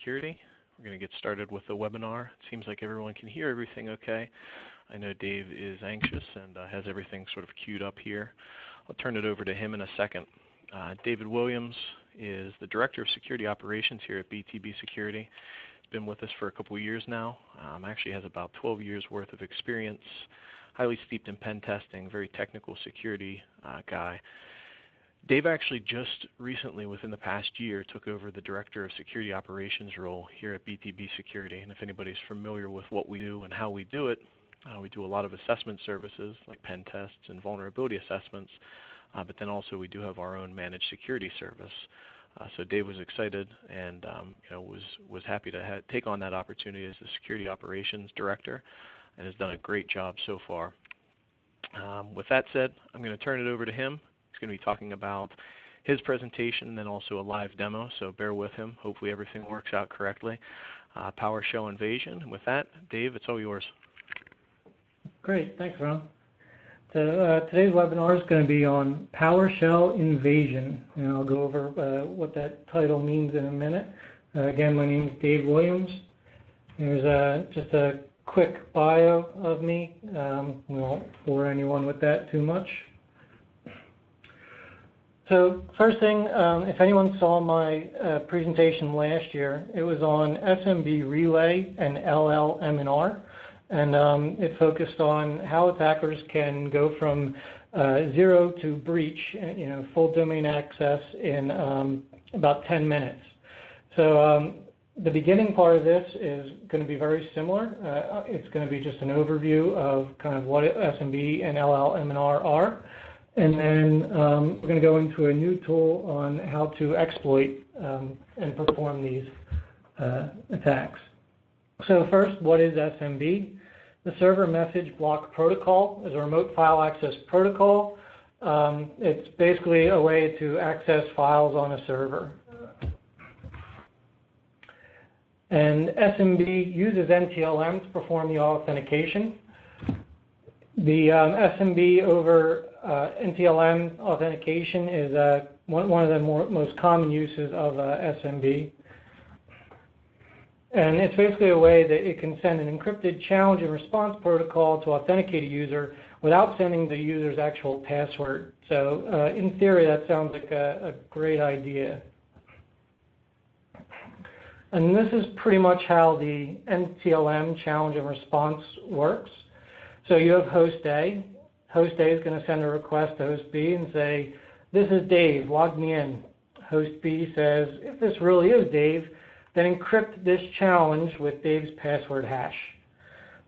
Security. We're going to get started with the webinar. It seems like everyone can hear everything okay. I know Dave is anxious and has everything sort of queued up here. I'll turn it over to him in a second. David Williams is the Director of Security Operations here at BTB Security. He's been with us for a couple of years now. Actually has about 12 years worth of experience, highly steeped in pen testing, very technical security guy. Dave actually just recently, within the past year, took over the Director of Security Operations role here at BTB Security. And if anybody's familiar with what we do and how we do it, we do a lot of assessment services like pen tests and vulnerability assessments, but then also we do have our own managed security service. So Dave was excited and was happy to take on that opportunity as the Security Operations Director and has done a great job so far. With that said, I'm going to turn it over to him. He's going to be talking about his presentation and then also a live demo, so bear with him. Hopefully everything works out correctly. Powershell Inveighsion. And with that, Dave, it's all yours. Great, thanks, Ron. So today's webinar is going to be on PowerShell Inveighsion, and I'll go over what that title means in a minute. Again, my name is Dave Williams. Here's just a quick bio of me. We won't bore anyone with that too much. So first thing, if anyone saw my presentation last year, it was on Smb Relay and LLMNR, and it focused on how attackers can go from zero to breach, full domain access in about 10 minutes. So the beginning part of this is going to be very similar. It's going to be just an overview of kind of what Smb and LLMNR are. And then we're going to go into a new tool on how to exploit and perform these attacks. So first, what is SMB? The Server Message Block Protocol is a remote file access protocol. It's basically a way to access files on a server. And SMB uses NTLM to perform the authentication. The SMB over NTLM authentication is one of the most common uses of SMB. And it's basically a way that it can send an encrypted challenge and response protocol to authenticate a user without sending the user's actual password. So in theory, that sounds like a great idea. And this is pretty much how the NTLM challenge and response works. So you have host A. Host A is going to send a request to host B and say, this is Dave, log me in. Host B says, if this really is Dave, then encrypt this challenge with Dave's password hash.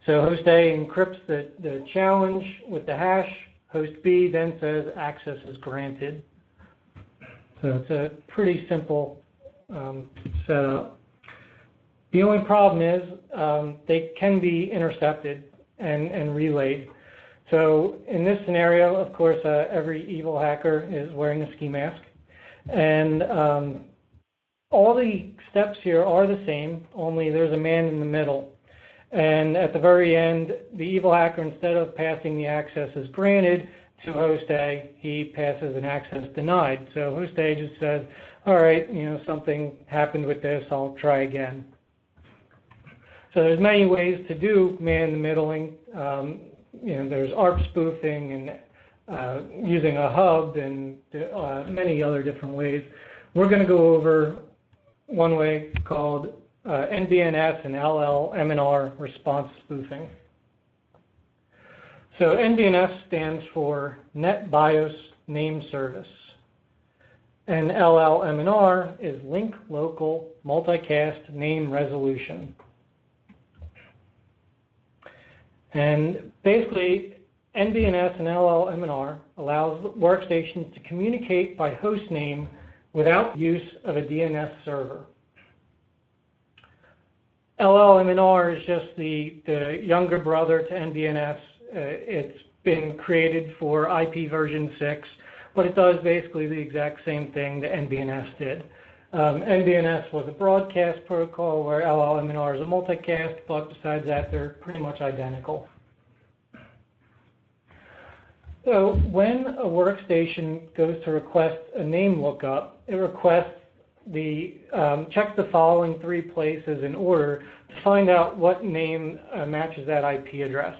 So host A encrypts the challenge with the hash. Host B then says access is granted. So it's a pretty simple setup. The only problem is they can be intercepted and relayed. So in this scenario, of course, every evil hacker is wearing a ski mask. And all the steps here are the same, only there's a man in the middle. And at the very end, the evil hacker, instead of passing the access as granted to host A, he passes an access denied. So host A just says, all right, something happened with this, I'll try again. So there's many ways to do man-in-the-middling. There's ARP spoofing and using a hub and many other different ways. We're going to go over one way called NBNS and LLMNR response spoofing. So NBNS stands for Net BIOS Name Service, and LLMNR is Link Local Multicast Name Resolution. And basically, NBNS and LLMNR allows workstations to communicate by host name without use of a DNS server. LLMNR is just the younger brother to NBNS. It's been created for IP version 6, but it does basically the exact same thing that NBNS did. NBNS was a broadcast protocol where LLMNR is a multicast, but besides that, they're pretty much identical. So when a workstation goes to request a name lookup, it requests checks the following 3 places in order to find out what name matches that IP address.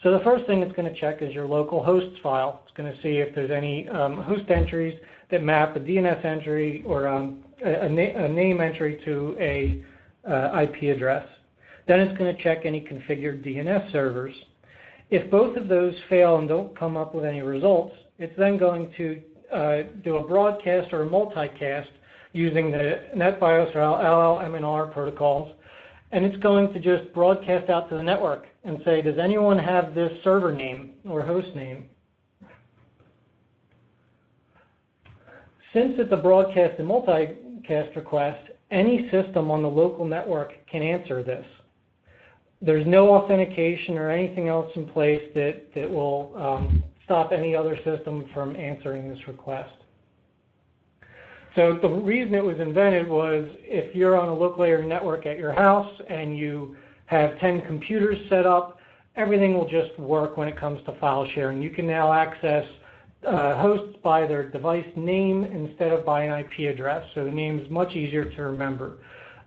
So the first thing it's going to check is your local hosts file. It's going to see if there's any host entries that map a DNS entry or a name entry to a IP address. Then it's going to check any configured DNS servers. If both of those fail and don't come up with any results, it's then going to do a broadcast or a multicast using the NetBIOS or LLMNR protocols, and it's going to just broadcast out to the network and say, does anyone have this server name or host name? Since it's a broadcast and multicast request, any system on the local network can answer this. There's no authentication or anything else in place that will stop any other system from answering this request. So the reason it was invented was if you're on a local area network at your house and you have 10 computers set up, everything will just work when it comes to file sharing. You can now access hosts by their device name instead of by an IP address, so the name is much easier to remember.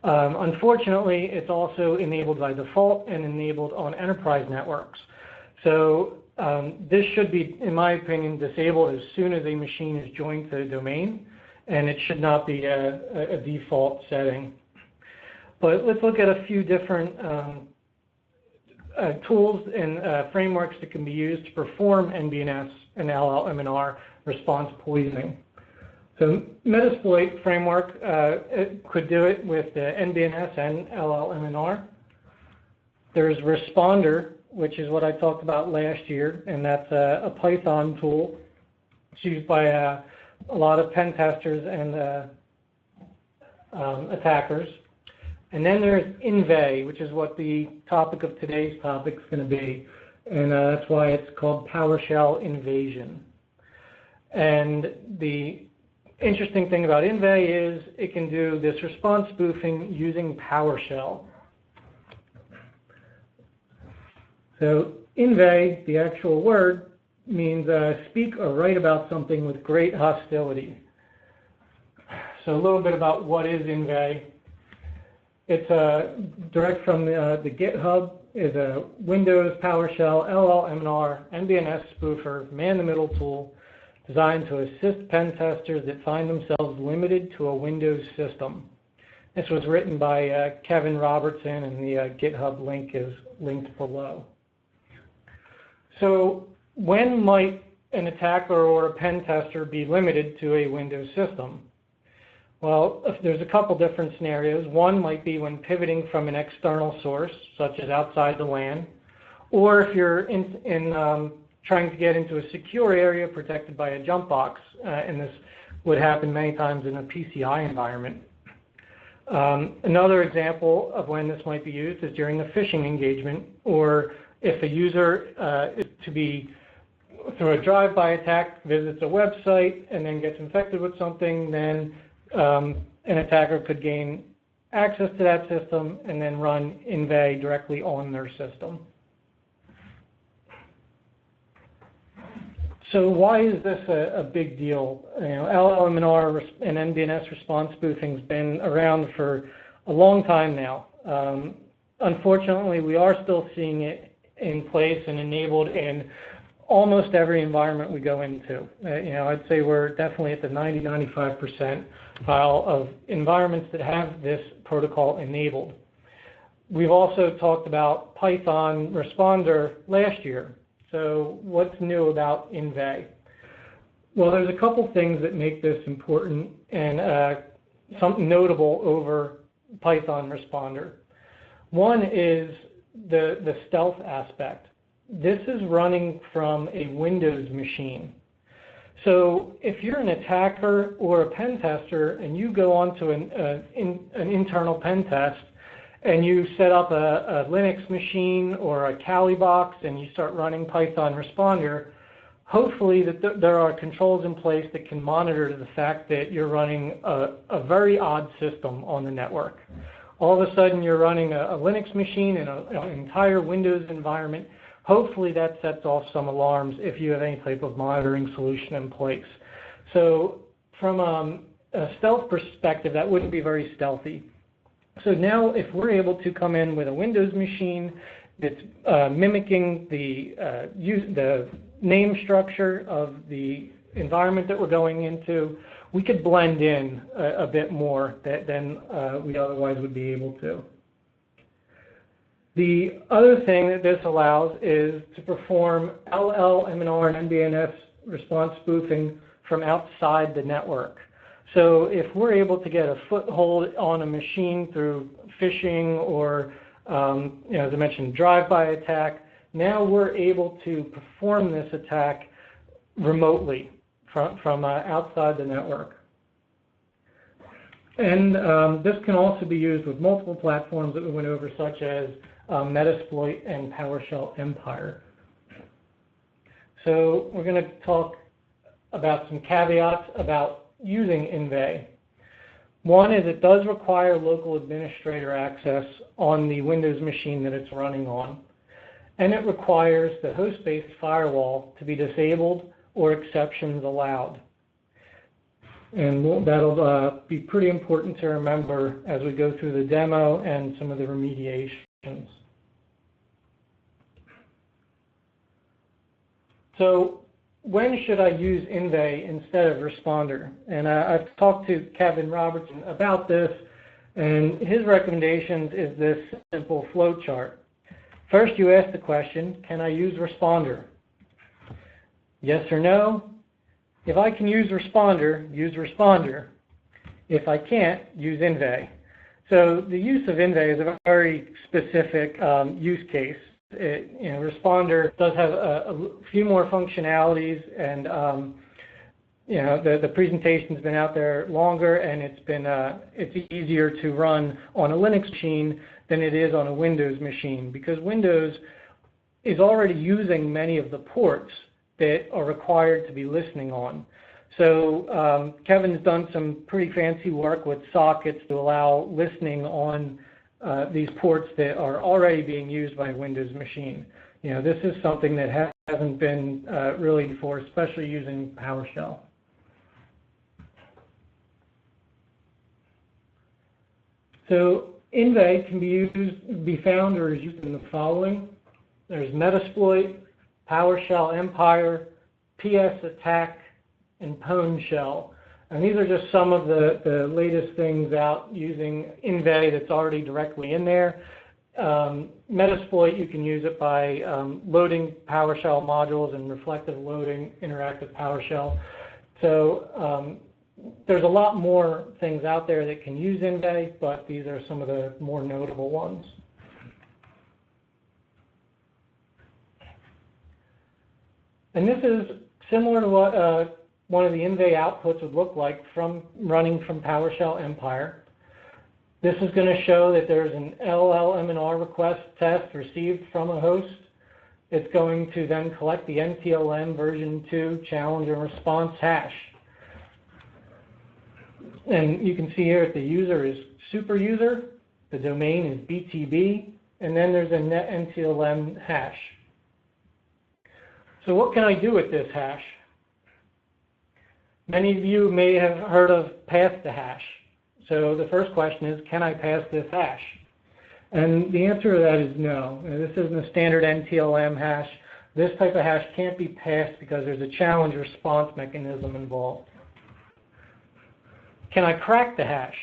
Unfortunately, it's also enabled by default and enabled on enterprise networks. So this should be, in my opinion, disabled as soon as a machine is joined to the domain, and it should not be a default setting. But let's look at a few different tools and frameworks that can be used to perform NBNS and LLMNR response poisoning. So Metasploit framework could do it with the NBNS and LLMNR. There's Responder, which is what I talked about last year, and that's a Python tool. It's used by a lot of pen testers and attackers. And then there's Inva, which is what the topic of today's topic is going to be, and that's why it's called Powershell Inveighsion. And the interesting thing about Inva is it can do this response spoofing using PowerShell. So Inva, the actual word, means speak or write about something with great hostility. So a little bit about what is Inva. It's direct from the GitHub. Is a Windows, PowerShell, LLMNR, NBNS spoofer, man-in-the-middle tool designed to assist pen testers that find themselves limited to a Windows system. This was written by Kevin Robertson, and the GitHub link is linked below. So when might an attacker or a pen tester be limited to a Windows system? Well, there's a couple different scenarios. One might be when pivoting from an external source, such as outside the LAN, or if you're trying to get into a secure area protected by a jump box, and this would happen many times in a PCI environment. Another example of when this might be used is during a phishing engagement, or if a user is to be, through a drive-by attack, visits a website and then gets infected with something, then an attacker could gain access to that system and then run Inva directly on their system. So why is this a big deal? You know, LLMNR and NBNS response spoofing has been around for a long time now. Unfortunately, we are still seeing it in place and enabled in almost every environment we go into. You know, I'd say we're definitely at the 90–95% file of environments that have this protocol enabled. We've also talked about Python Responder last year. So what's new about Inva? Well, there's a couple things that make this important and something notable over Python Responder. One is the stealth aspect. This is running from a Windows machine. So if you're an attacker or a pen tester and you go onto an internal pen test and you set up a Linux machine or a Kali box and you start running Python Responder, hopefully there are controls in place that can monitor the fact that you're running a very odd system on the network. All of a sudden you're running a Linux machine in an entire Windows environment. Hopefully that sets off some alarms if you have any type of monitoring solution in place. So from a stealth perspective, that wouldn't be very stealthy. So now if we're able to come in with a Windows machine that's mimicking the name structure of the environment that we're going into, we could blend in a bit more than we otherwise would be able to. The other thing that this allows is to perform LLMNR and NBNS response spoofing from outside the network. So if we're able to get a foothold on a machine through phishing or, as I mentioned, drive-by attack, now we're able to perform this attack remotely from outside the network. And this can also be used with multiple platforms that we went over, such as Metasploit and PowerShell Empire. So we're going to talk about some caveats about using Inva. One is it does require local administrator access on the Windows machine that it's running on, and it requires the host-based firewall to be disabled or exceptions allowed. And that'll be pretty important to remember as we go through the demo and some of the remediations. So when should I use Inva instead of Responder? And I've talked to Kevin Robertson about this, and his recommendations is this simple flow chart. First, you ask the question, can I use Responder? Yes or no? If I can use Responder, use Responder. If I can't, use Inva. So the use of Inva is a very specific use case. Responder does have a few more functionalities, and the presentation's been out there longer, and it's easier to run on a Linux machine than it is on a Windows machine, because Windows is already using many of the ports that are required to be listening on. So Kevin's done some pretty fancy work with sockets to allow listening on these ports that are already being used by a Windows machine. This is something that hasn't been really before, especially using PowerShell. So Inva can be found or is used in the following. There's Metasploit, PowerShell Empire, PS Attack, and PwnShell. And these are just some of the latest things out using Inva that's already directly in there. Metasploit, you can use it by loading PowerShell modules and reflective loading interactive PowerShell. So there's a lot more things out there that can use Inva, but these are some of the more notable ones. And this is similar to what one of the Inva outputs would look like from running from PowerShell Empire. This is going to show that there's an LLMNR request test received from a host. It's going to then collect the NTLM version 2 challenge and response hash. And you can see here that the user is super user, the domain is BTB, and then there's a net NTLM hash. So what can I do with this hash? Many of you may have heard of pass the hash. So the first question is, can I pass this hash? And the answer to that is no. This isn't a standard NTLM hash. This type of hash can't be passed because there's a challenge response mechanism involved. Can I crack the hash?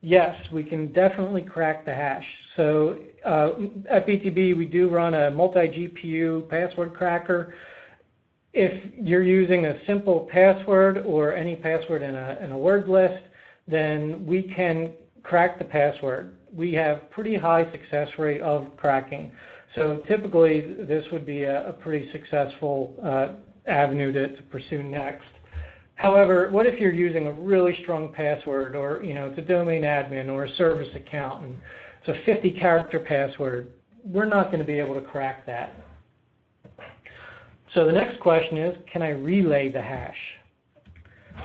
Yes, we can definitely crack the hash. So at BTB, we do run a multi-GPU password cracker. If you're using a simple password or any password in a word list, then we can crack the password. We have pretty high success rate of cracking. So typically, this would be a pretty successful avenue to pursue next. However, what if you're using a really strong password, or it's a domain admin or a service account, and it's a 50-character password? We're not going to be able to crack that. So the next question is, can I relay the hash?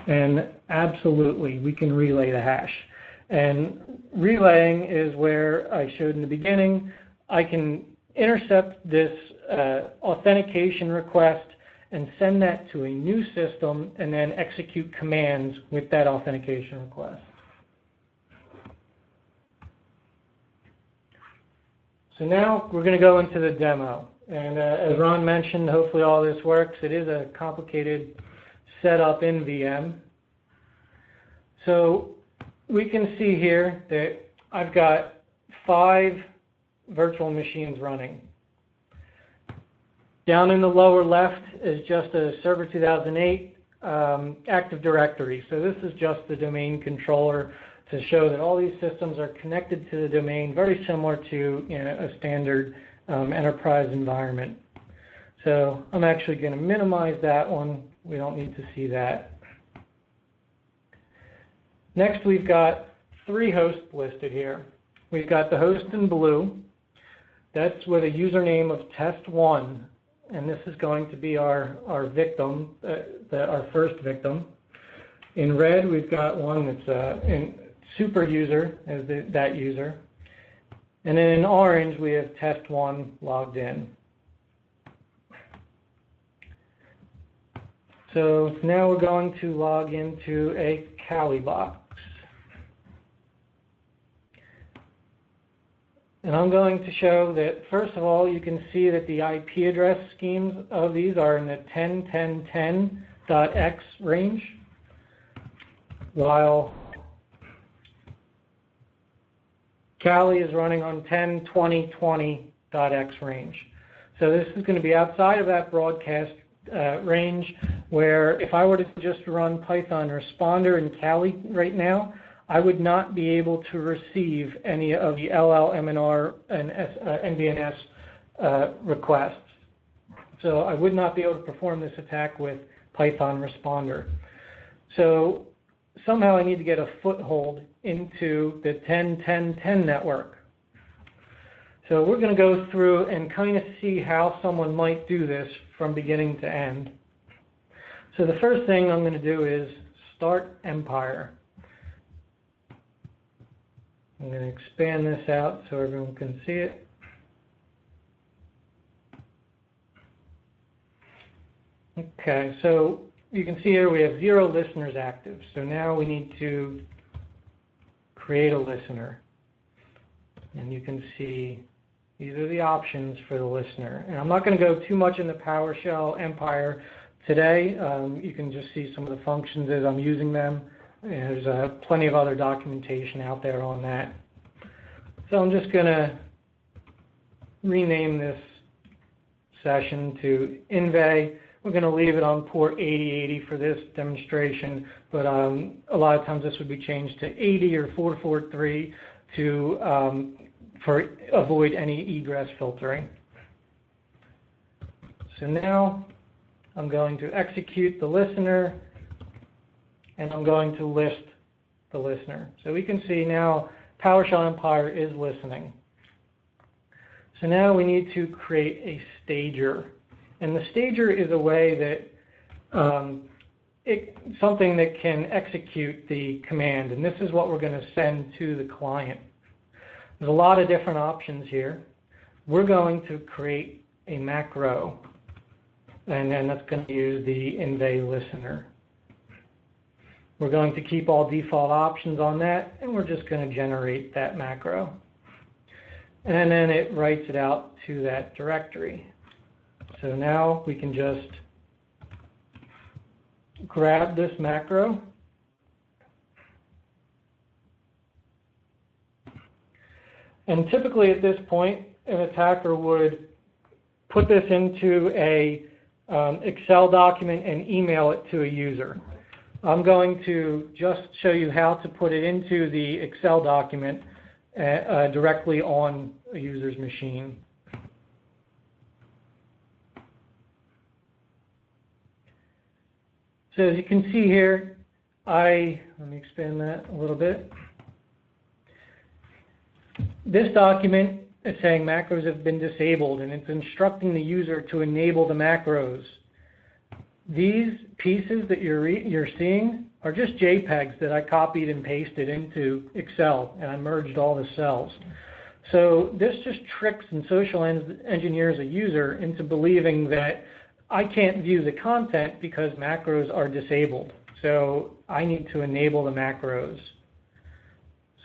And absolutely, we can relay the hash. And relaying is where I showed in the beginning. I can intercept this authentication request and send that to a new system and then execute commands with that authentication request. So now we're going to go into the demo. And as Ron mentioned, hopefully all this works. It is a complicated setup in VM. So we can see here that I've got 5 virtual machines running. Down in the lower left is just a Server 2008 Active Directory. So this is just the domain controller to show that all these systems are connected to the domain, very similar to a standard enterprise environment. So I'm actually going to minimize that one. We don't need to see that. Next, we've got 3 hosts listed here. We've got the host in blue. That's with a username of test1, and this is going to be our victim, our first victim. In red, we've got one that's in super user as that user. And then in orange, we have test1 logged in. So now we're going to log into a Kali box. And I'm going to show that, first of all, you can see that the IP address schemes of these are in the 10.10.10.x range, while Kali is running on 10.20.20.x range. So this is going to be outside of that broadcast range, where if I were to just run Python Responder in Kali right now, I would not be able to receive any of the LLMNR and NBNS requests. So I would not be able to perform this attack with Python Responder. So somehow I need to get a foothold into the 10.10.10 network. So we're going to go through and kind of see how someone might do this from beginning to end. So the first thing I'm going to do is start Empire. I'm going to expand this out so everyone can see it. Okay, so you can see here we have 0 listeners active. So now we need to create a listener. And you can see these are the options for the listener. And I'm not going to go too much into PowerShell Empire today. You can just see some of the functions as I'm using them. And there's plenty of other documentation out there on that. So I'm just going to rename this session to Inva. We're going to leave it on port 8080 for this demonstration, but a lot of times this would be changed to 80 or 443 to avoid any egress filtering. So now I'm going to execute the listener, and I'm going to list the listener. So we can see now PowerShell Empire is listening. So now we need to create a stager. And the stager is a way that something that can execute the command. And this is what we're going to send to the client. There's a lot of different options here. We're going to create a macro. And then that's going to use the Inva listener. We're going to keep all default options on that, and we're just going to generate that macro. And then it writes it out to that directory. So now we can just grab this macro and typically at this point an attacker would put this into a Excel document and email it to a user. I'm going to just show you how to put it into the Excel document directly on a user's machine. So as you can see here, let me expand that a little bit. This document is saying macros have been disabled, and it's instructing the user to enable the macros. These pieces that you're seeing are just JPEGs that I copied and pasted into Excel, and I merged all the cells. So this just tricks and social engineers a user into believing that I can't view the content because macros are disabled. So I need to enable the macros.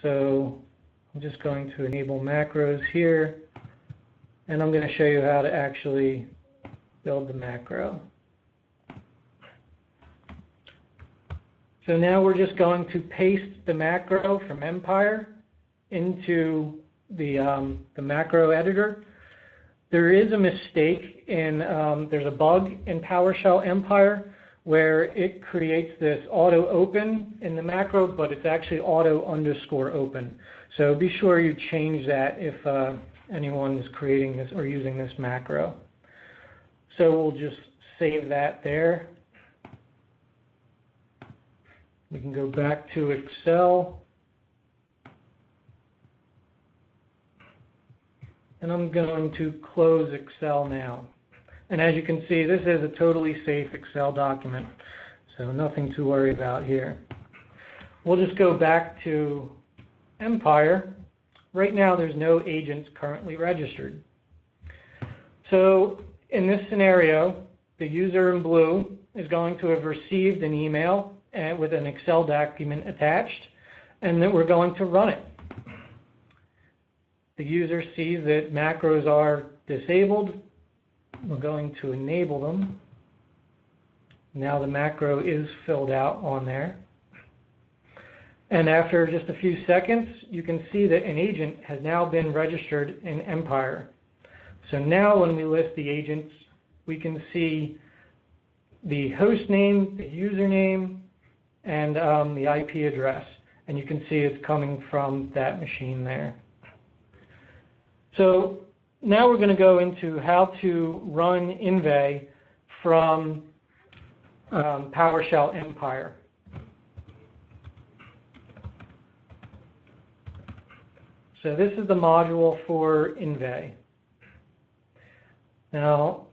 So I'm just going to enable macros here, and I'm going to show you how to actually build the macro. So now we're just going to paste the macro from Empire into the macro editor. There is a mistake in, there's a bug in PowerShell Empire where it creates this auto open in the macro, but it's actually auto_open. So be sure you change that if anyone is creating this or using this macro. So we'll just save that there. We can go back to Excel. And I'm going to close Excel now. And as you can see, this is a totally safe Excel document, so nothing to worry about here. We'll just go back to Empire. Right now, there's no agents currently registered. So in this scenario, the user in blue is going to have received an email with an Excel document attached, and then we're going to run it. The user sees that macros are disabled. We're going to enable them. Now the macro is filled out on there. And after just a few seconds, you can see that an agent has now been registered in Empire. So now when we list the agents, we can see the host name, the username, and the IP address. And you can see it's coming from that machine there. So now we're going to go into how to run Inva from PowerShell Empire. So this is the module for Inva. Now,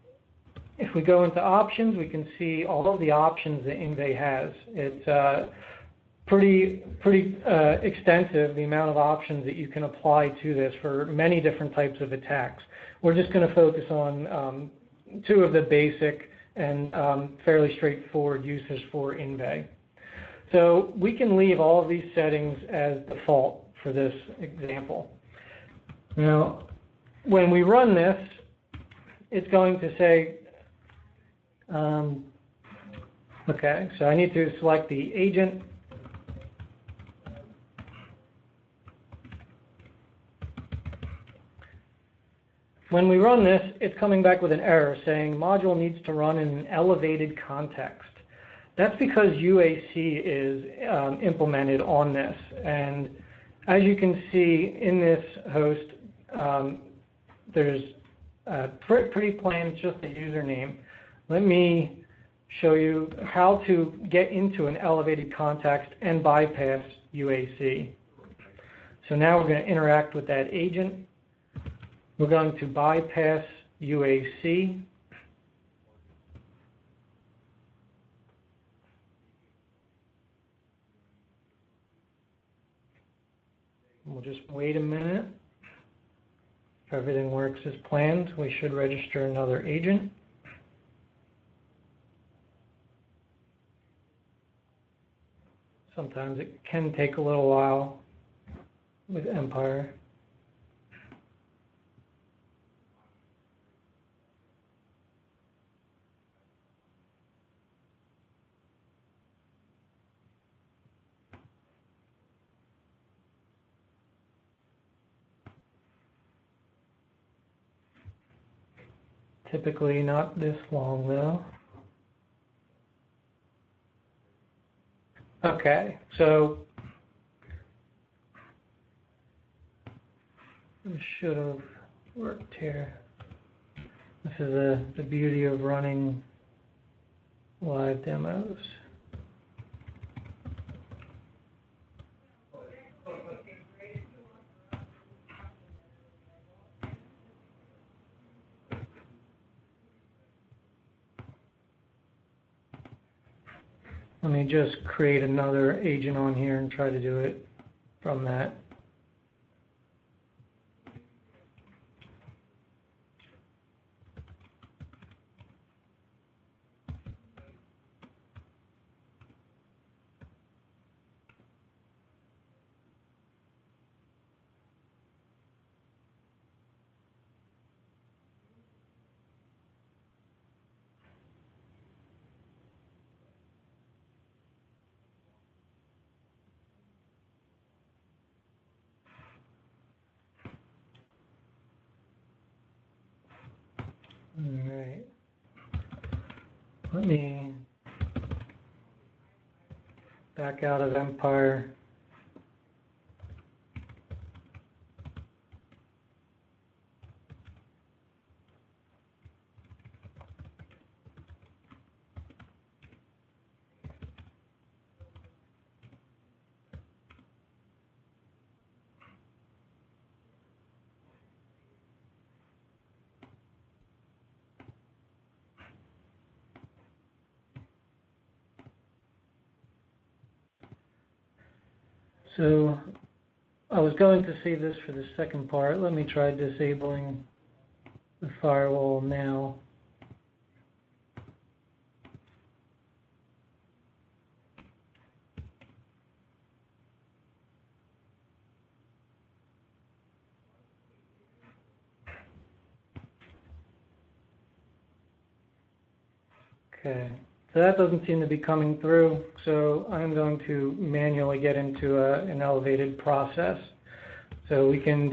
if we go into options, we can see all of the options that Inva has. It's pretty extensive, the amount of options that you can apply to this for many different types of attacks. We're just going to focus on two of the basic and fairly straightforward uses for Inva. So we can leave all of these settings as default for this example. Now, when we run this, it's going to say, okay, so I need to select the agent. When we run this, it's coming back with an error saying module needs to run in an elevated context. That's because UAC is implemented on this. And as you can see in this host, there's pretty plain, it's just a username. Let me show you how to get into an elevated context and bypass UAC. So now we're going to interact with that agent. We're going to bypass UAC. We'll just wait a minute. If everything works as planned, we should register another agent. Sometimes it can take a little while with Empire. Typically not this long though. Okay, so this should have worked here. This is the beauty of running live demos. Let me just create another agent on here and try to do it from that. All right. Let me back out of Empire. So I was going to save this for the second part. Let me try disabling the firewall now. Okay, so that doesn't seem to be coming through, so I'm going to manually get into an elevated process. So we can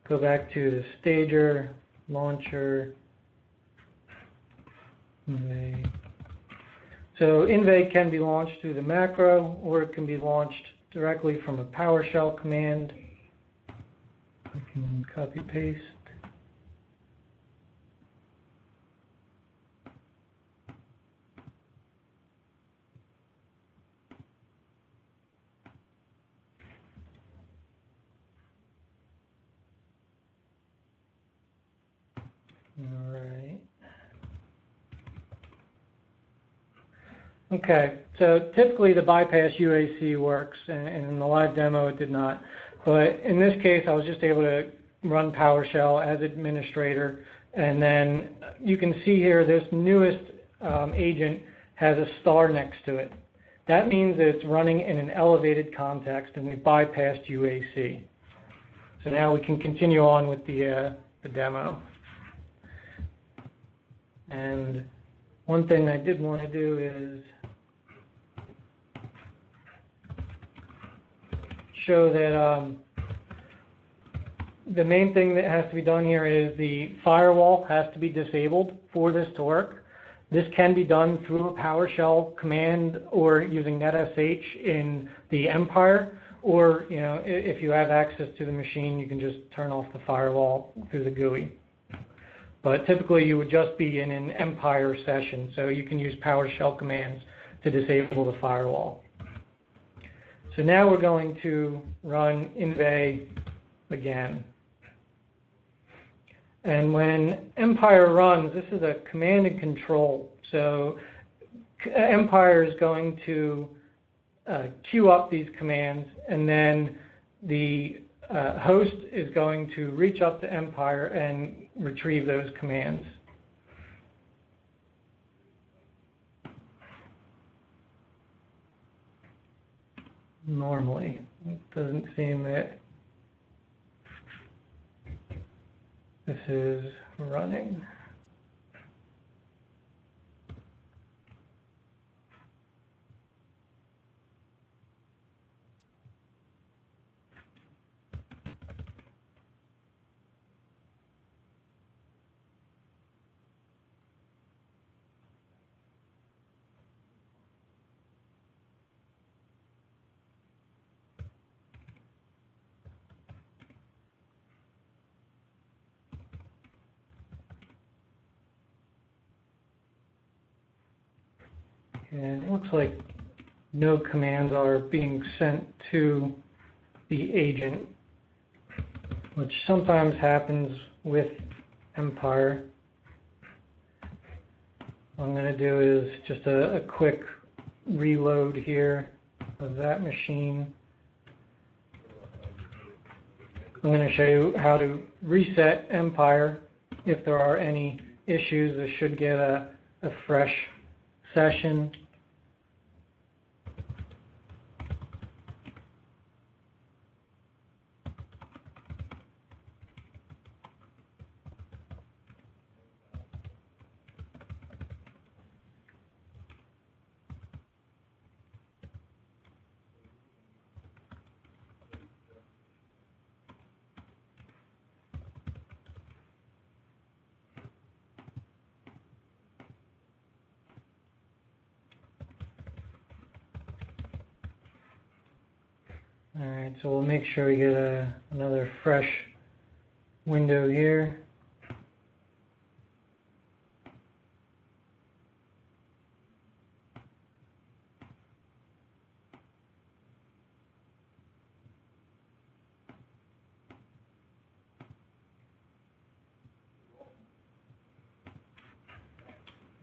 go back to the stager, launcher, Inveighsion. So Inveighsion can be launched through the macro, or it can be launched directly from a PowerShell command. I can copy paste. All right. Okay, so typically the bypass UAC works, and in the live demo it did not. But in this case, I was just able to run PowerShell as administrator, and then you can see here this newest agent has a star next to it. That means that it's running in an elevated context, and we bypassed UAC. So now we can continue on with the demo. And one thing I did want to do is show that the main thing that has to be done here is the firewall has to be disabled for this to work. This can be done through a PowerShell command or using NetSH in the Empire, or if you have access to the machine, you can just turn off the firewall through the GUI. But typically you would just be in an Empire session, so you can use PowerShell commands to disable the firewall. So now we're going to run Inva again. And when Empire runs, this is a command and control. So Empire is going to queue up these commands, and then the host is going to reach up to Empire and retrieve those commands. Normally, it doesn't seem that this is running. And it looks like no commands are being sent to the agent, which sometimes happens with Empire. What I'm going to do is just a quick reload here of that machine. I'm going to show you how to reset Empire if there are any issues. This should get a fresh session. All right, so we'll make sure we get another fresh window here.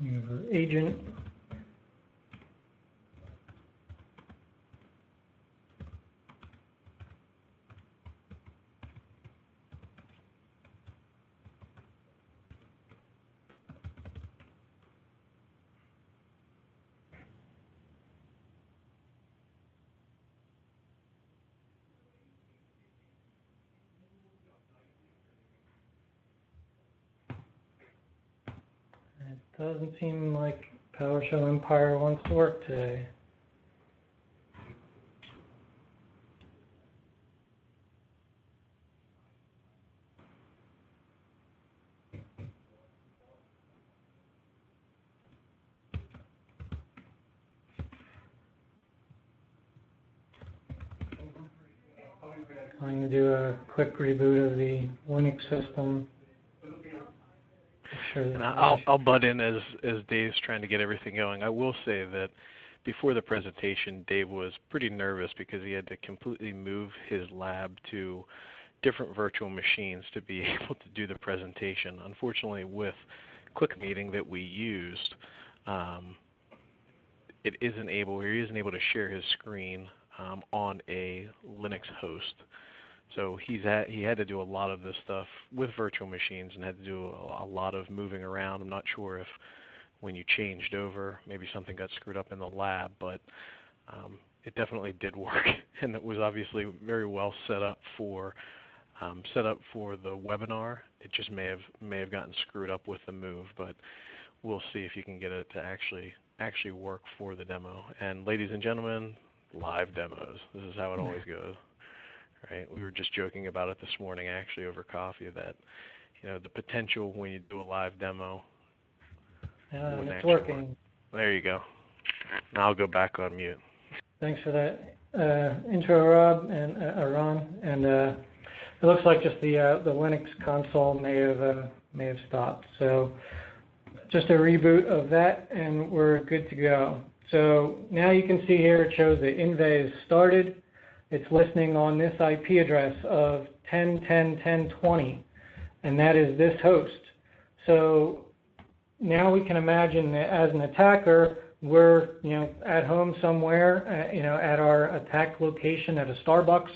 We have our agent. It doesn't seem like PowerShell Empire wants to work today. I'm going to do a quick reboot of the Linux system. Sure, and I'll butt in as Dave's trying to get everything going. I will say that before the presentation, Dave was pretty nervous because he had to completely move his lab to different virtual machines to be able to do the presentation. Unfortunately, with Quick Meeting that we used, he isn't able to share his screen on a Linux host. So he had to do a lot of this stuff with virtual machines and had to do a lot of moving around. I'm not sure if when you changed over, maybe something got screwed up in the lab, but it definitely did work, and it was obviously very well set up for the webinar. It just may have gotten screwed up with the move, but we'll see if you can get it to actually work for the demo. And ladies and gentlemen, live demos. This is how it always goes. Right? We were just joking about it this morning, actually, over coffee, that the potential when you do a live demo. And it's working. Work. There you go. Now I'll go back on mute. Thanks for that intro, Rob and Ron. And it looks like just the Linux console may have stopped. So just a reboot of that, and we're good to go. So now you can see here it shows that Inva is started. It's listening on this IP address of 10.10.10.20, and that is this host. So now we can imagine that as an attacker, we're at home somewhere, at our attack location at a Starbucks,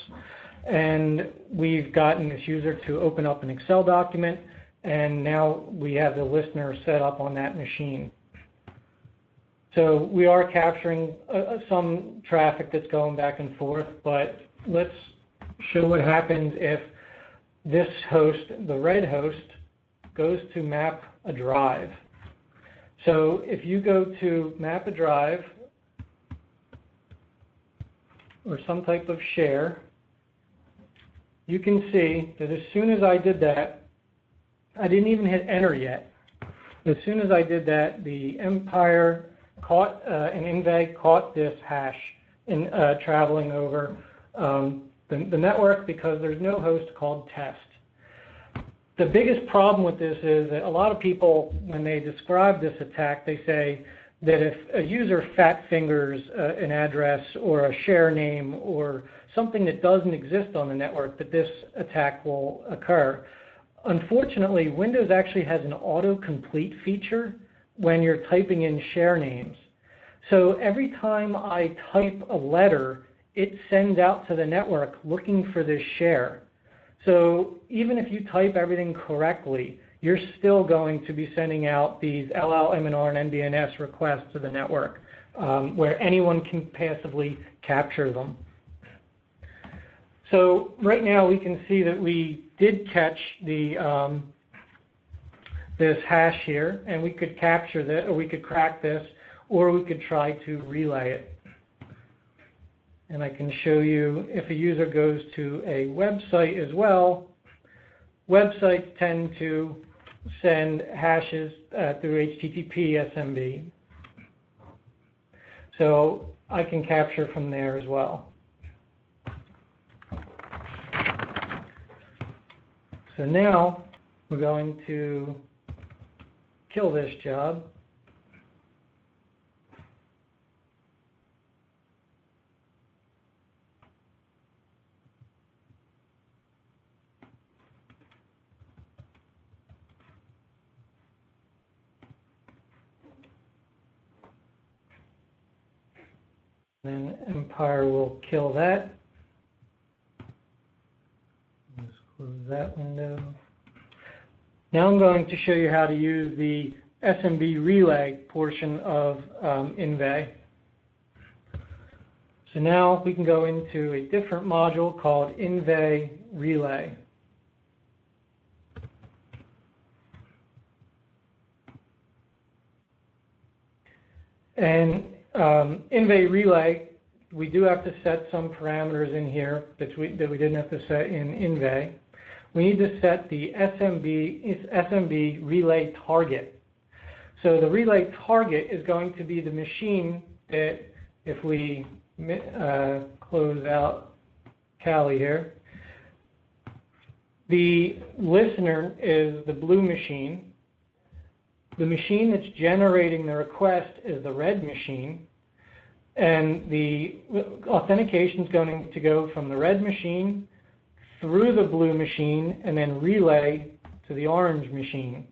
and we've gotten this user to open up an Excel document, and now we have the listener set up on that machine. So we are capturing some traffic that's going back and forth, but let's show what happens if this host, the red host, goes to map a drive. So if you go to map a drive or some type of share, you can see that as soon as I did that, I didn't even hit enter yet. As soon as I did that, the Empire caught an Inva caught this hash in traveling over the network because there's no host called test. The biggest problem with this is that a lot of people, when they describe this attack, they say that if a user fat fingers an address or a share name or something that doesn't exist on the network, that this attack will occur. Unfortunately, Windows actually has an autocomplete feature when you're typing in share names. So every time I type a letter, it sends out to the network looking for this share. So even if you type everything correctly, you're still going to be sending out these LLMNR and NBNS requests to the network, where anyone can passively capture them. So right now we can see that we did catch the this hash here, and we could capture this, or we could crack this, or we could try to relay it. And I can show you if a user goes to a website as well, websites tend to send hashes through HTTP SMB. So I can capture from there as well. So now we're going to kill this job. Then Empire will kill that. Let's close that window. Now I'm going to show you how to use the SMB Relay portion of Inva. So now we can go into a different module called Smb Relay. And Smb Relay, we do have to set some parameters in here that we didn't have to set in Inva. We need to set the SMB Relay target. So the relay target is going to be the machine that, if we close out Kali here, the listener is the blue machine. The machine that's generating the request is the red machine, and the authentication is going to go from the red machine through the blue machine and then relay to the orange machine.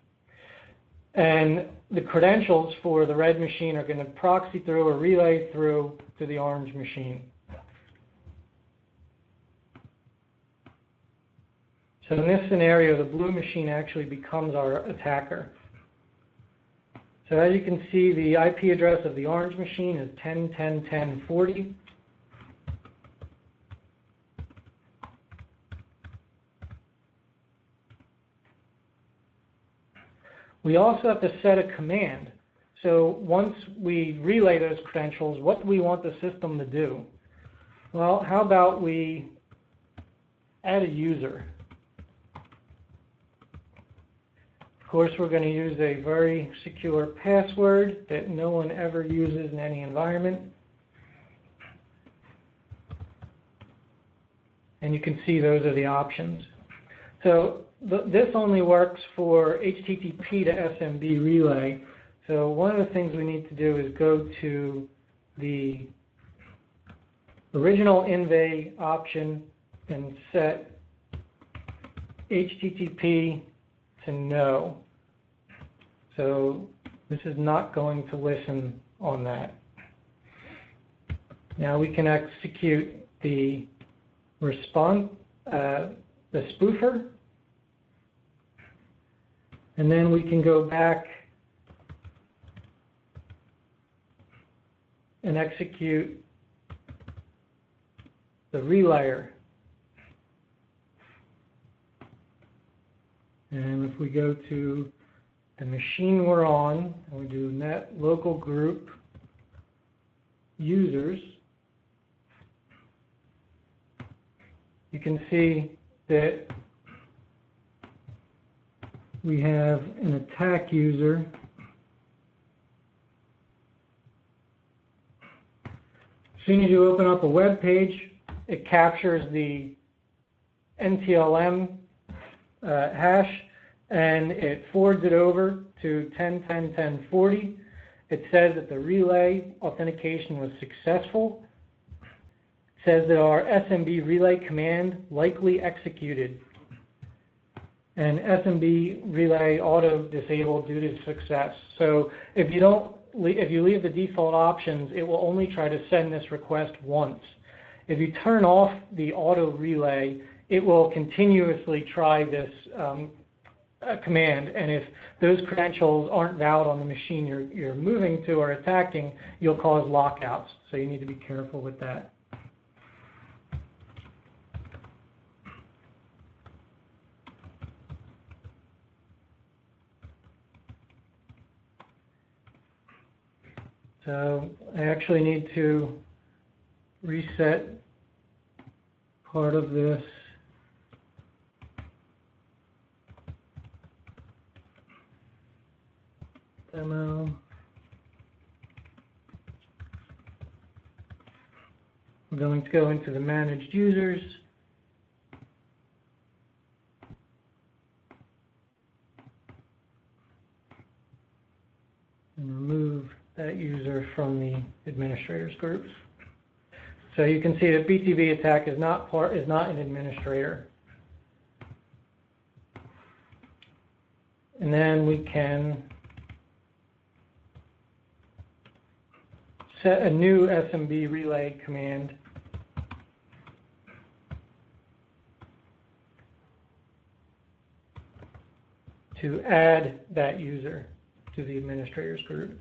And the credentials for the red machine are going to proxy through or relay through to the orange machine. So in this scenario, the blue machine actually becomes our attacker. So as you can see, the IP address of the orange machine is 10.10.10.40. We also have to set a command. So once we relay those credentials, what do we want the system to do? Well, how about we add a user? Of course, we're going to use a very secure password that no one ever uses in any environment. And you can see those are the options. So this only works for HTTP to SMB Relay. So one of the things we need to do is go to the original Inva option and set HTTP to no. So this is not going to listen on that. Now we can execute the response, the spoofer, and then we can go back and execute the relayer. And if we go to the machine we're on, and we do net local group users, you can see that we have an attack user. As soon as you open up a web page, it captures the NTLM hash, and it forwards it over to 10.10.10.40. It says that the relay authentication was successful. It says that our SMB relay command likely executed, and SMB relay auto disabled due to success. So if you leave the default options, it will only try to send this request once. If you turn off the auto relay, it will continuously try this command, and if those credentials aren't valid on the machine you're moving to or attacking, you'll cause lockouts. So you need to be careful with that. So I actually need to reset part of this. Demo. I'm going to go into the managed users. and remove that user from the administrators group. So you can see that BTB attack is not an administrator. And then we can set a new SMB relay command to add that user to the administrators group.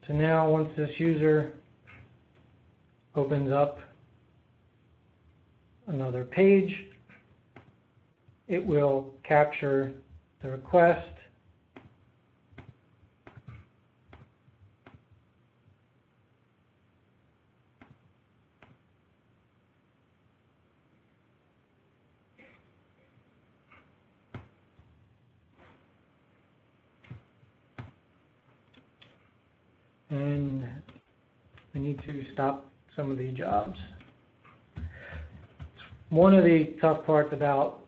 So now once this user opens up another page, it will capture the request, and we need to stop some of the jobs. One of the tough parts about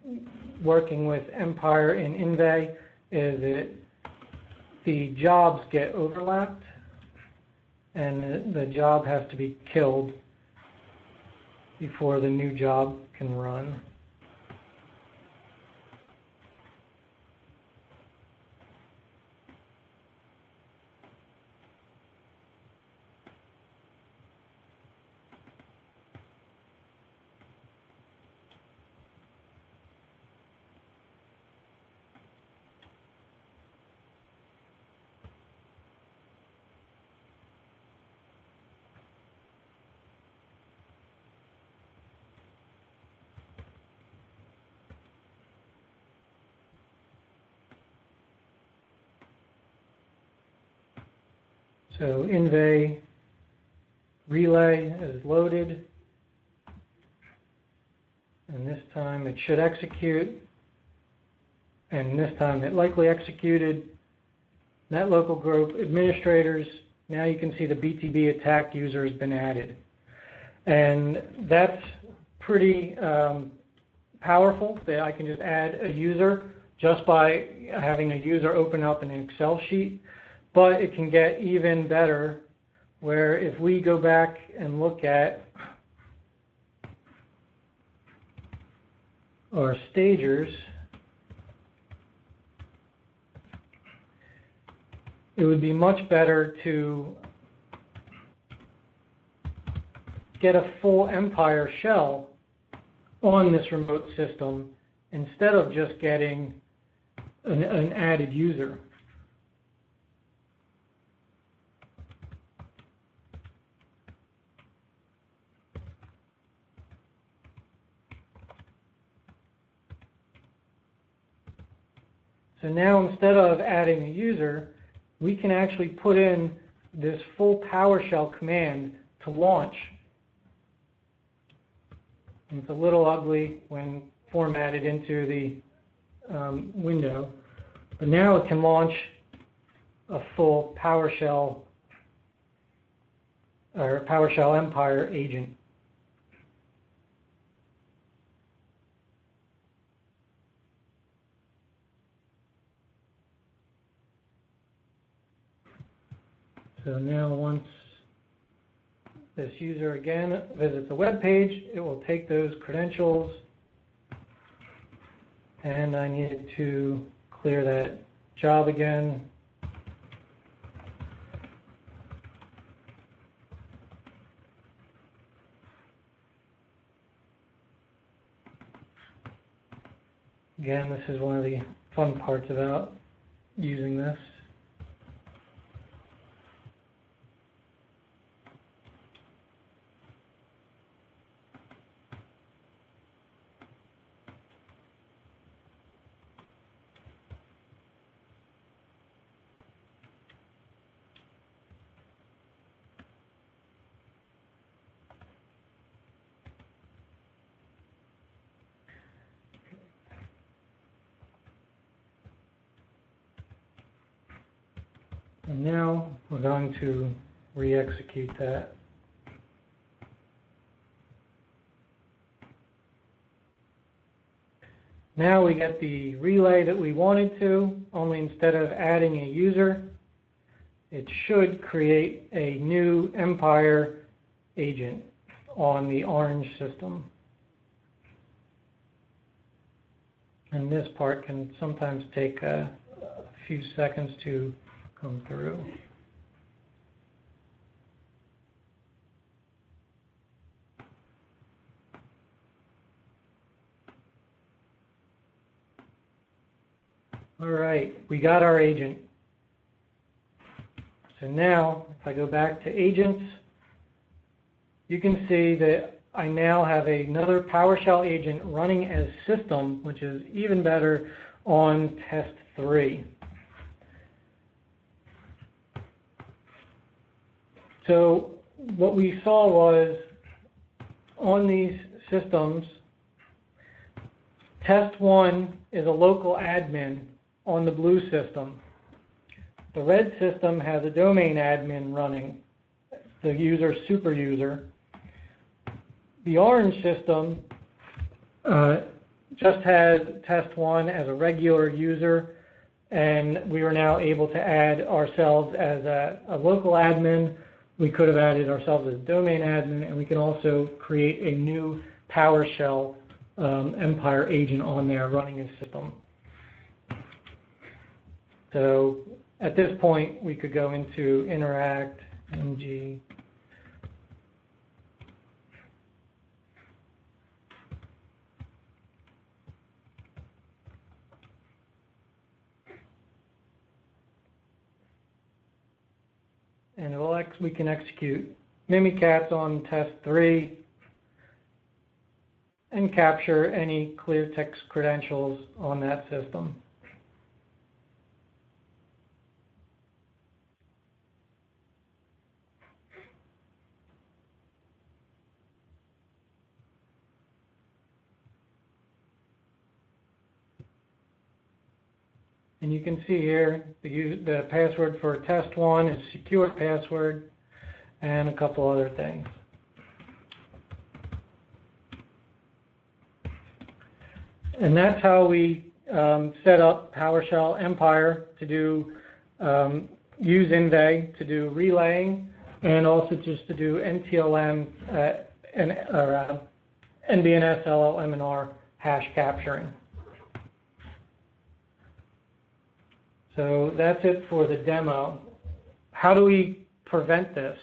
working with Empire in Inva is that the jobs get overlapped and the job has to be killed before the new job can run. So Smb Relay is loaded, and this time it should execute, and this time it likely executed. Net local group administrators, now you can see the BTB attack user has been added. And that's pretty powerful, that I can just add a user just by having a user open up an Excel sheet. But it can get even better, where if we go back and look at our stagers, it would be much better to get a full Empire shell on this remote system instead of just getting an added user. So now instead of adding a user, we can actually put in this full PowerShell command to launch. And it's a little ugly when formatted into the window, but now it can launch a full PowerShell or PowerShell Empire agent. So now once this user again visits the web page, it will take those credentials, and I needed to clear that job again. Again, this is one of the fun parts about using this. And now we're going to re-execute that. Now we get the relay that we wanted to, only instead of adding a user, it should create a new Empire agent on the orange system. And this part can sometimes take a few seconds to come through. All right, we got our agent. So now, if I go back to agents, you can see that I now have another PowerShell agent running as system, which is even better on test 3. So what we saw was on these systems, test 1 is a local admin on the blue system. The red system has a domain admin running, the user super user. The orange system just has test 1 as a regular user, and we were now able to add ourselves as a local admin. We could have added ourselves as a domain admin, and we can also create a new PowerShell Empire agent on there running a system. So at this point, we could go into interact, ng, and we can execute Mimikatz on test 3 and capture any clear text credentials on that system. And you can see here the password for test 1 is secure password and a couple other things. And that's how we set up PowerShell Empire to do use Inva to do relaying, and also just to do NTLM NBNS LLMNR hash capturing. So that's it for the demo. How do we prevent this?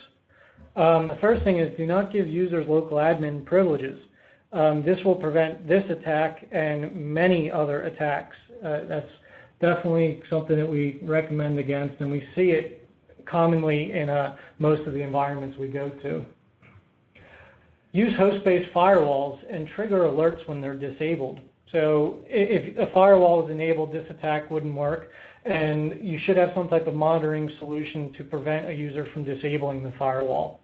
The first thing is do not give users local admin privileges. This will prevent this attack and many other attacks. That's definitely something that we recommend against, and we see it commonly in most of the environments we go to. Use host-based firewalls and trigger alerts when they're disabled. So if a firewall is enabled, this attack wouldn't work, and you should have some type of monitoring solution to prevent a user from disabling the firewall.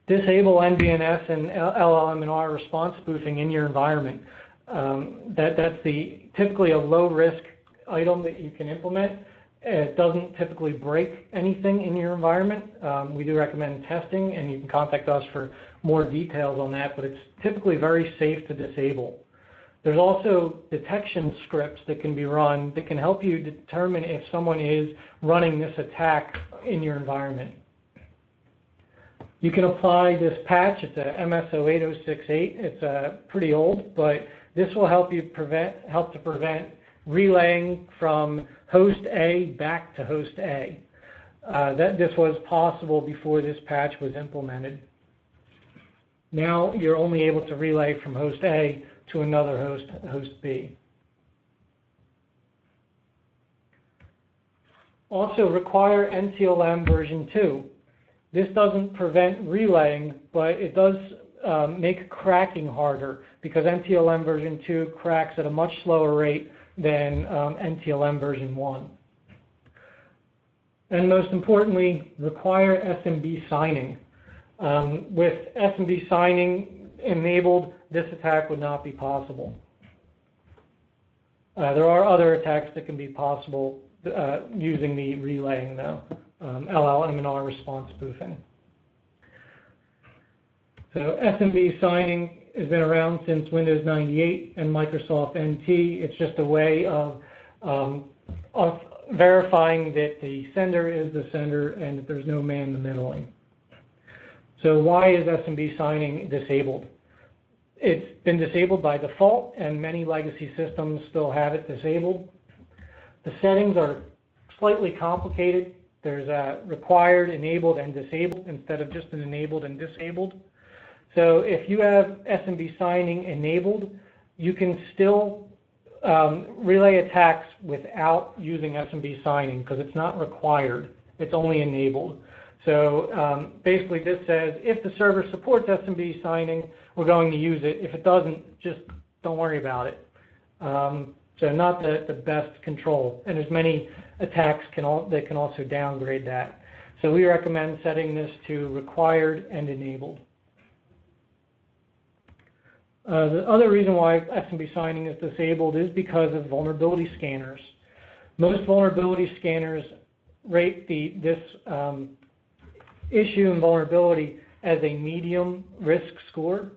Disable NBNS and LLMNR response spoofing in your environment. That's typically a low-risk item that you can implement. It doesn't typically break anything in your environment. We do recommend testing, and you can contact us for more details on that, but it's typically very safe to disable. There's also detection scripts that can be run that can help you determine if someone is running this attack in your environment. You can apply this patch. It's a MSO8068. It's pretty old, but this will help to prevent relaying from host A back to host A. This was possible before this patch was implemented. Now you're only able to relay from host A to another host B. Also require NTLM version 2. This doesn't prevent relaying, but it does make cracking harder because NTLM version 2 cracks at a much slower rate than NTLM version 1. And most importantly, require SMB signing. With SMB signing enabled, this attack would not be possible. There are other attacks that can be possible using the relaying, though, LLMNR response spoofing. So SMB signing has been around since Windows 98 and Microsoft NT. It's just a way of verifying that the sender is the sender and that there's no man in the middling. So why is SMB signing disabled? It's been disabled by default, and many legacy systems still have it disabled. The settings are slightly complicated. There's a required, enabled, and disabled instead of just an enabled and disabled. So if you have SMB signing enabled, you can still relay attacks without using SMB signing because it's not required. It's only enabled. So basically this says if the server supports SMB signing, we're going to use it. If it doesn't, just don't worry about it. So not the best control. And there's many attacks that can also downgrade that. So we recommend setting this to required and enabled. The other reason why SMB signing is disabled is because of vulnerability scanners. Most vulnerability scanners rate this issue and vulnerability as a medium risk score.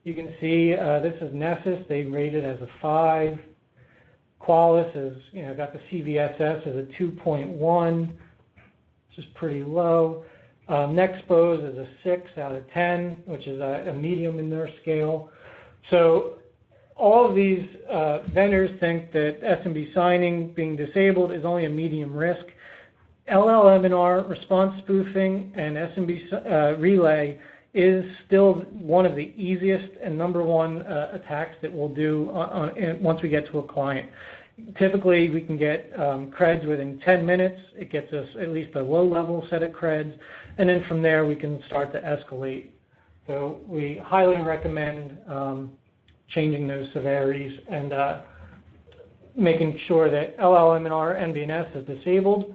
You can see this is Nessus. They rate it as a 5. Qualys is, got the CVSS as a 2.1, which is pretty low. Nexpose is a 6 out of 10, which is a medium in their scale. So all of these vendors think that SMB signing being disabled is only a medium risk. LLMNR response spoofing and SMB relay is still one of the easiest and #1 attacks that we'll do once we get to a client. Typically, we can get creds within 10 minutes. It gets us at least a low-level set of creds, and then from there we can start to escalate. So we highly recommend changing those severities and making sure that LLMNR NBNS is disabled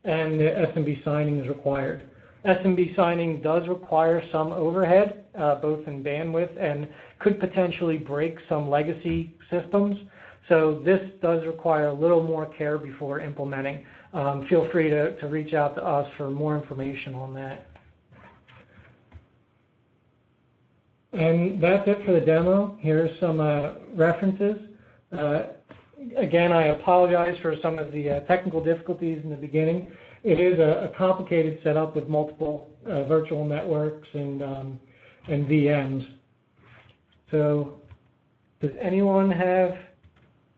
and the SMB signing is required. SMB signing does require some overhead, both in bandwidth, and could potentially break some legacy systems. So this does require a little more care before implementing. Feel free to reach out to us for more information on that. And that's it for the demo. Here's some references. Again, I apologize for some of the technical difficulties in the beginning. It is a complicated setup with multiple virtual networks and VMs. So does anyone have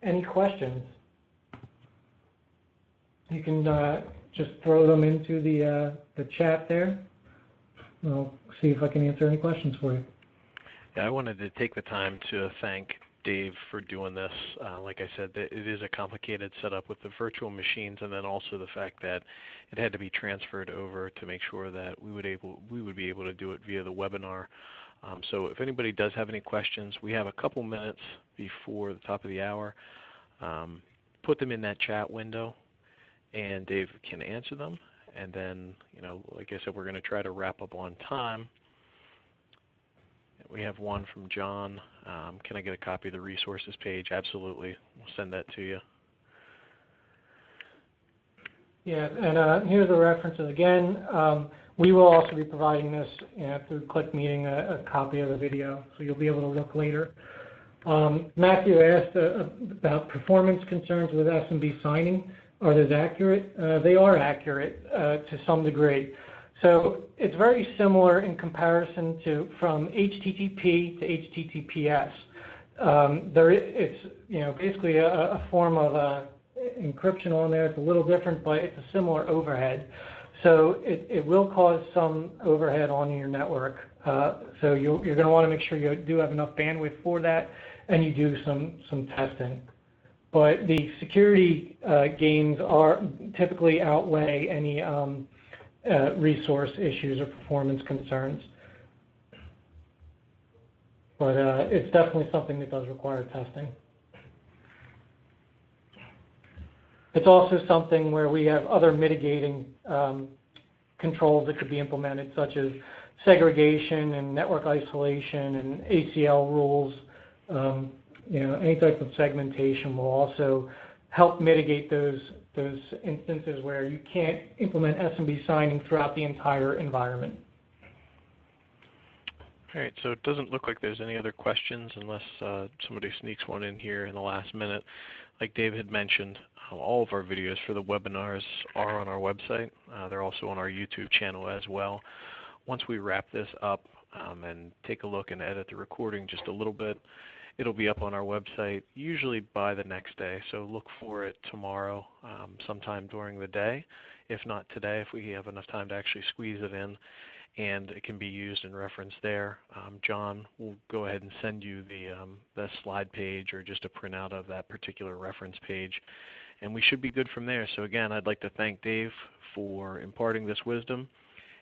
any questions? You can just throw them into the chat there. I'll see if I can answer any questions for you. Yeah, I wanted to take the time to thank Dave for doing this. Like I said, it is a complicated setup with the virtual machines, and then also the fact that it had to be transferred over to make sure that we would be able to do it via the webinar. So if anybody does have any questions, we have a couple minutes before the top of the hour. Put them in that chat window, and Dave can answer them. And then, like I said, we're going to try to wrap up on time. We have one from John. Can I get a copy of the resources page? Absolutely. We'll send that to you. Yeah, and here's the references again. We will also be providing this through ClickMeeting, a copy of the video, so you'll be able to look later. Matthew asked about performance concerns with SMB signing. Are those accurate? They are accurate to some degree. So it's very similar in comparison from HTTP to HTTPS. It's basically a form of encryption on there. It's a little different, but it's a similar overhead. So it will cause some overhead on your network. So you're going to want to make sure you do have enough bandwidth for that, and you do some testing. But the security gains typically outweigh any resource issues or performance concerns. But it's definitely something that does require testing. It's also something where we have other mitigating controls that could be implemented, such as segregation and network isolation and ACL rules. Any type of segmentation will also help mitigate those those instances where you can't implement SMB signing throughout the entire environment. All right, so it doesn't look like there's any other questions unless somebody sneaks one in here in the last minute. Like Dave had mentioned, all of our videos for the webinars are on our website. They're also on our YouTube channel as well. Once we wrap this up and take a look and edit the recording just a little bit, it'll be up on our website usually by the next day. So look for it tomorrow sometime during the day. If not today, if we have enough time to actually squeeze it in, and it can be used and referenced there. John will go ahead and send you the slide page or just a printout of that particular reference page, and we should be good from there. So again, I'd like to thank Dave for imparting this wisdom,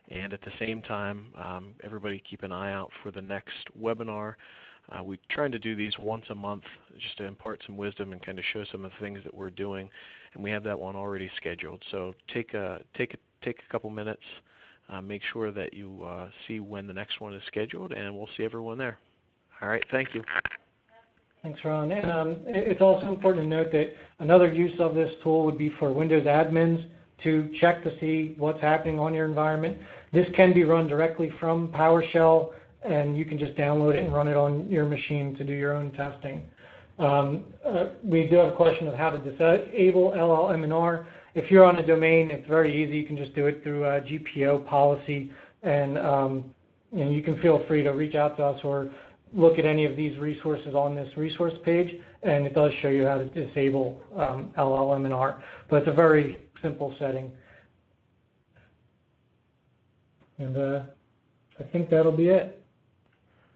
and at the same time, everybody keep an eye out for the next webinar. We're trying to do these once a month just to impart some wisdom and kind of show some of the things that we're doing, and we have that one already scheduled. So take a couple minutes. Make sure that you see when the next one is scheduled, and we'll see everyone there. All right, thank you. Thanks, Ron. And it's also important to note that another use of this tool would be for Windows admins to check to see what's happening on your environment. This can be run directly from PowerShell, and you can just download it and run it on your machine to do your own testing. We do have a question of how to disable LLMNR. If you're on a domain, it's very easy. You can just do it through a GPO policy, and you can feel free to reach out to us or look at any of these resources on this resource page, and it does show you how to disable LLMNR. But it's a very simple setting. And I think that'll be it.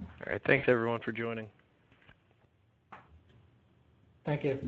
All right, thanks everyone for joining. Thank you.